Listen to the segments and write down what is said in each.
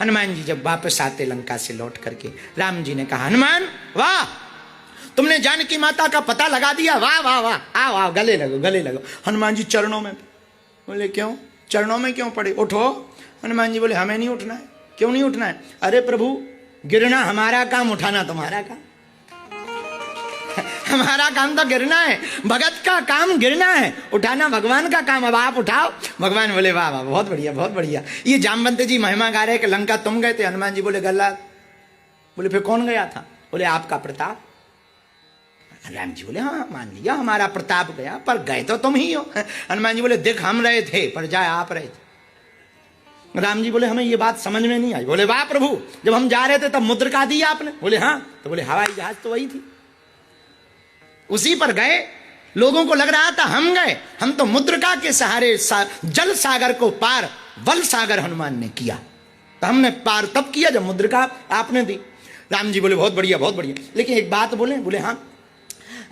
हनुमान जी जब वापस आते लंका से लौट करके, राम जी ने कहा, हनुमान वाह, तुमने जानकी माता का पता लगा दिया, वाह वाह वाह, आओ आओ गले लगो गले लगो। हनुमान जी चरणों में, बोले क्यों चरणों में क्यों पड़े, उठो। हनुमान जी बोले हमें नहीं उठना है। क्यों नहीं उठना है? अरे प्रभु, गिरना हमारा काम, उठाना तुम्हारा काम। हमारा काम तो गिरना है, भगत का काम गिरना है, उठाना भगवान का काम, अब आप उठाओ। भगवान बोले वाह वाह, बहुत बढ़िया बहुत बढ़िया। ये जामवंत जी महिमा गा रहे कि लंका तुम गए थे। हनुमान जी बोले गल्ला। बोले फिर कौन गया था? बोले आपका प्रताप। राम जी बोले हाँ मान लिया हमारा प्रताप गया, पर गए तो तुम ही हो। हनुमान जी बोले देख हम रहे थे पर जाए आप रहे थे। राम जी बोले हमें ये बात समझ में नहीं आई। बोले वाह प्रभु, जब हम जा रहे थे तब मुद्रिका दी आपने? बोले हाँ। तो बोले हवाई जहाज तो वही थी, उसी पर गए। लोगों को लग रहा था हम गए, हम तो मुद्रिका के सहारे जल सागर को पार बल सागर हनुमान ने किया। तो हमने पार तब किया जब मुद्रिका आपने दी। राम जी बोले बहुत बढ़िया बहुत बढ़िया, लेकिन एक बात बोले। बोले हाँ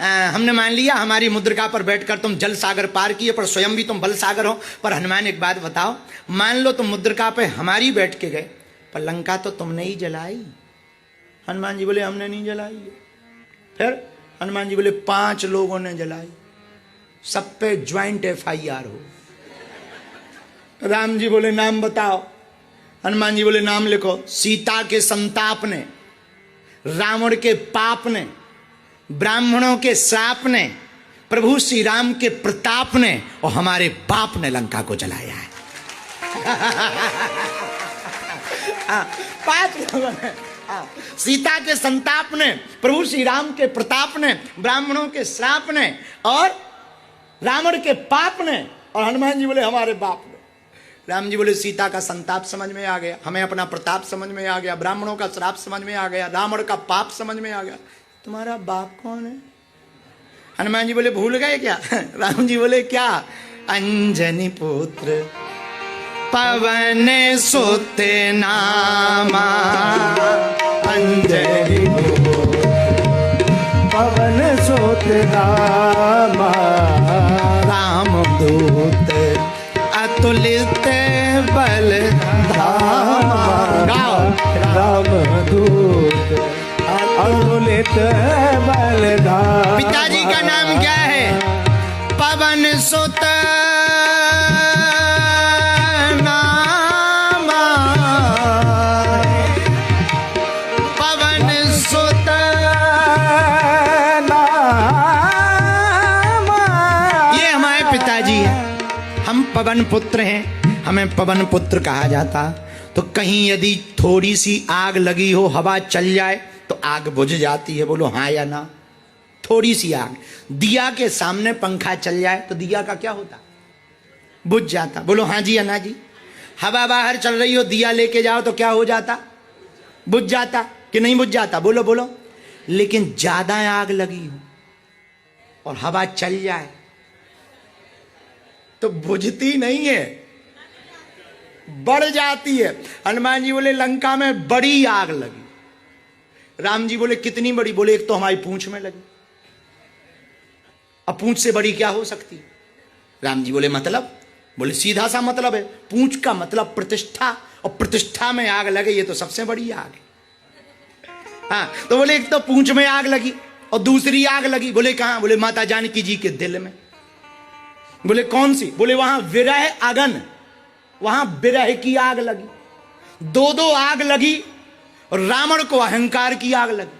हमने मान लिया हमारी मुद्रिका पर बैठकर तुम जल सागर पार किए, पर स्वयं भी तुम बल सागर हो। पर हनुमान एक बात बताओ, मान लो तुम मुद्रिका पे हमारी बैठ के गए, पर लंका तो तुमने ही जलाई। हनुमान जी बोले हमने नहीं जलाई। फिर हनुमान जी बोले 5 लोगों ने जलाई, सब पे ज्वाइंट FIR हो। राम जी बोले नाम बताओ। हनुमान जी बोले नाम लिखो। सीता के संताप ने, रावण के पाप ने, ब्राह्मणों के श्राप ने, प्रभु श्री राम के प्रताप ने और हमारे बाप ने लंका को जलाया है। 5 लोगों ने, सीता के संताप ने, प्रभु श्री राम के प्रताप ने, ब्राह्मणों के श्राप ने और रावण के पाप ने, और हनुमान जी बोले हमारे बाप ने। राम जी बोले सीता का संताप समझ में आ गया, हमें अपना प्रताप समझ में आ गया, ब्राह्मणों का श्राप समझ में आ गया, रावण का पाप समझ में आ गया, तुम्हारा बाप कौन है? हनुमान जी बोले भूल गए क्या? राम जी बोले क्या? अंजनी पुत्र पवन सुत नामा, अंजनी पुत्र पवन सुत नामा, रामदूत अतुलित बल धामा। रामदूत अतुलित बल धामा। पिताजी का नाम क्या है? पवन सुत नामा, पवन सुत नामा। ये हमारे पिताजी हैं, हम पवन पुत्र हैं, हमें पवन पुत्र कहा जाता। तो कहीं यदि थोड़ी सी आग लगी हो, हवा चल जाए तो आग बुझ जाती है, बोलो हाँ या ना? थोड़ी सी आग, दिया के सामने पंखा चल जाए तो दिया का क्या होता? बुझ जाता, बोलो हाँ जी या ना जी? हवा बाहर चल रही हो, दिया लेके जाओ तो क्या हो जाता? बुझ जाता कि नहीं बुझ जाता? बोलो बोलो। लेकिन ज्यादा आग लगी हो और हवा चल जाए तो बुझती नहीं है, बढ़ जाती है। हनुमान जी बोले लंका में बड़ी आग लगी। राम जी बोले कितनी बड़ी? बोले एक तो हमारी पूंछ में लगी। अब पूंछ से बड़ी क्या हो सकती? राम जी बोले मतलब? बोले सीधा सा मतलब है, पूंछ का मतलब प्रतिष्ठा, और प्रतिष्ठा में आग लगे ये तो सबसे बड़ी आग है। हाँ, तो बोले एक तो पूंछ में आग लगी और दूसरी आग लगी। बोले कहां? बोले माता जानकी जी के दिल में। बोले कौन सी? बोले वहां विरह अगन, वहां विरह की आग लगी। 2 आग लगी और रावण को अहंकार की आग लगी।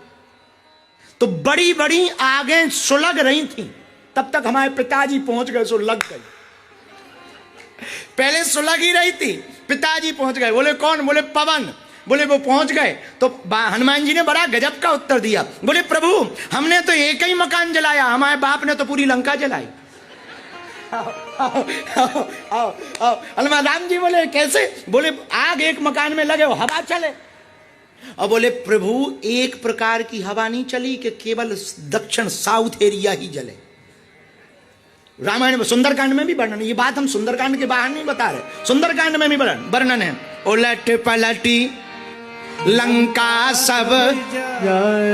तो बड़ी बड़ी आगें सुलग रही थीं, तब तक हमारे पिताजी पहुंच गए, सो लग गई। पहले सुलग ही रही थी, पिताजी पहुंच गए। बोले कौन? बोले पवन। बोले वो पहुंच गए तो हनुमान जी ने बड़ा गजब का उत्तर दिया। बोले प्रभु हमने तो एक ही मकान जलाया, हमारे बाप ने तो पूरी लंका जलाई। हनुमान राम जी बोले कैसे? बोले आग एक मकान में लगे हो, हवा चले। और बोले प्रभु एक प्रकार की हवा नहीं चली कि केवल दक्षिण साउथ एरिया ही जले। रामायण सुंदरकांड में भी वर्णन, ये बात हम सुंदरकांड के बाहर नहीं बता रहे, सुंदरकांड में भी वर्णन है। उलट पलटी लंका सब,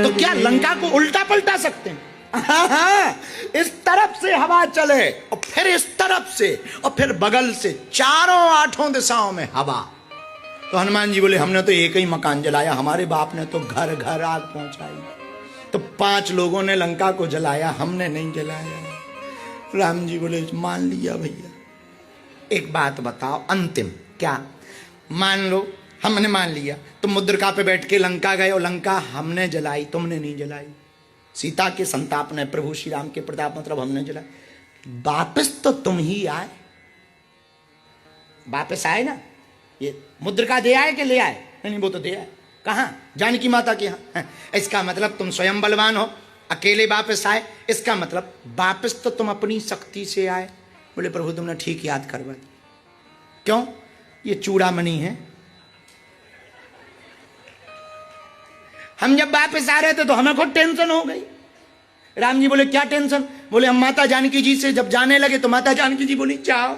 तो क्या लंका को उल्टा पलटा सकते हैं? हाँ, इस तरफ से हवा चले और फिर इस तरफ से और फिर बगल से, चारों 8 दिशाओं में हवा। तो हनुमान जी बोले हमने तो एक ही मकान जलाया, हमारे बाप ने तो घर घर आग पहुंचाई। तो 5 लोगों ने लंका को जलाया, हमने नहीं जलाया। राम जी बोले मान लिया भैया। एक बात बताओ अंतिम, क्या मान लो हमने मान लिया, तुम मुद्रिका पे बैठ के लंका गए और लंका हमने जलाई, तुमने नहीं जलाई। सीता के संताप ने, प्रभु श्री राम के प्रताप मतलब हमने जलाई, वापस तो तुम ही आए, वापस आए ना। ये मुद्रिका दे आए कि ले आए? नहीं वो तो दे आए। कहां? जानकी माता के यहां। इसका मतलब तुम स्वयं बलवान हो, अकेले वापस आए, इसका मतलब वापस तो तुम अपनी शक्ति से आए। बोले प्रभु तुमने ठीक याद करवा दी। क्यों? ये चूड़ामणि है। हम जब वापस आ रहे थे तो हमें खुद टेंशन हो गई। राम जी बोले क्या टेंशन? बोले हम माता जानकी जी से जब जाने लगे तो माता जानकी जी बोली जाओ।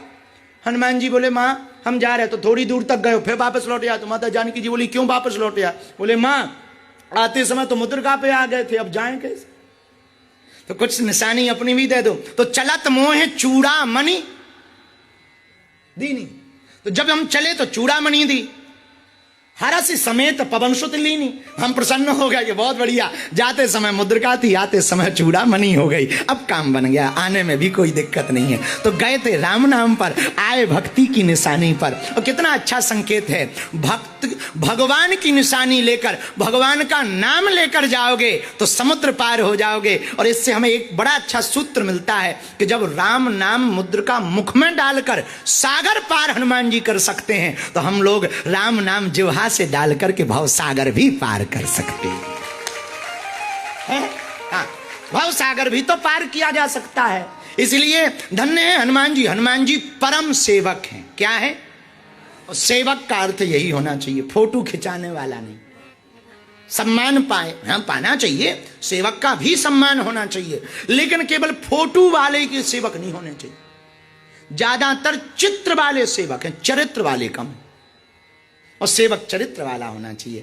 हनुमान जी बोले माँ हम जा रहे, तो थोड़ी दूर तक गए फिर वापस लौट आया। तो माता जानकी जी बोली क्यों वापस लौट आया? बोले माँ आते समय तो मुद्रिका पे आ गए थे, अब जाएं कैसे? तो कुछ निशानी अपनी भी दे दो। तो चलत मोह चूड़ामणि दी नहीं, तो जब हम चले तो चूड़ामणि दी। हरस समेत पवन सुत लीनी, हम प्रसन्न हो गए कि बहुत बढ़िया, जाते समय मुद्रिका थी, आते समय चूड़ामणि हो गई, अब काम बन गया, आने में भी कोई दिक्कत नहीं है। तो गए थे राम नाम पर, आए भक्ति की निशानी पर। और कितना अच्छा संकेत है, भक्त भगवान की निशानी लेकर, भगवान का नाम लेकर जाओगे तो समुद्र पार हो जाओगे। और इससे हमें एक बड़ा अच्छा सूत्र मिलता है कि जब राम नाम मुद्रिका मुख में डालकर सागर पार हनुमान जी कर सकते हैं, तो हम लोग राम नाम जिह्वा से डाल करके भव सागर भी पार कर सकते हैं। हाँ, भव सागर भी तो पार किया जा सकता है। इसलिए धन्य है हनुमान जी। हनुमान जी परम सेवक हैं। क्या है? और सेवक का अर्थ यही होना चाहिए, फोटो खिंचाने वाला नहीं। सम्मान पाए, हाँ पाना चाहिए, सेवक का भी सम्मान होना चाहिए, लेकिन केवल फोटो वाले के सेवक नहीं होने चाहिए। ज्यादातर चित्र वाले सेवक हैं, चरित्र वाले कम। और सेवक चरित्र वाला होना चाहिए।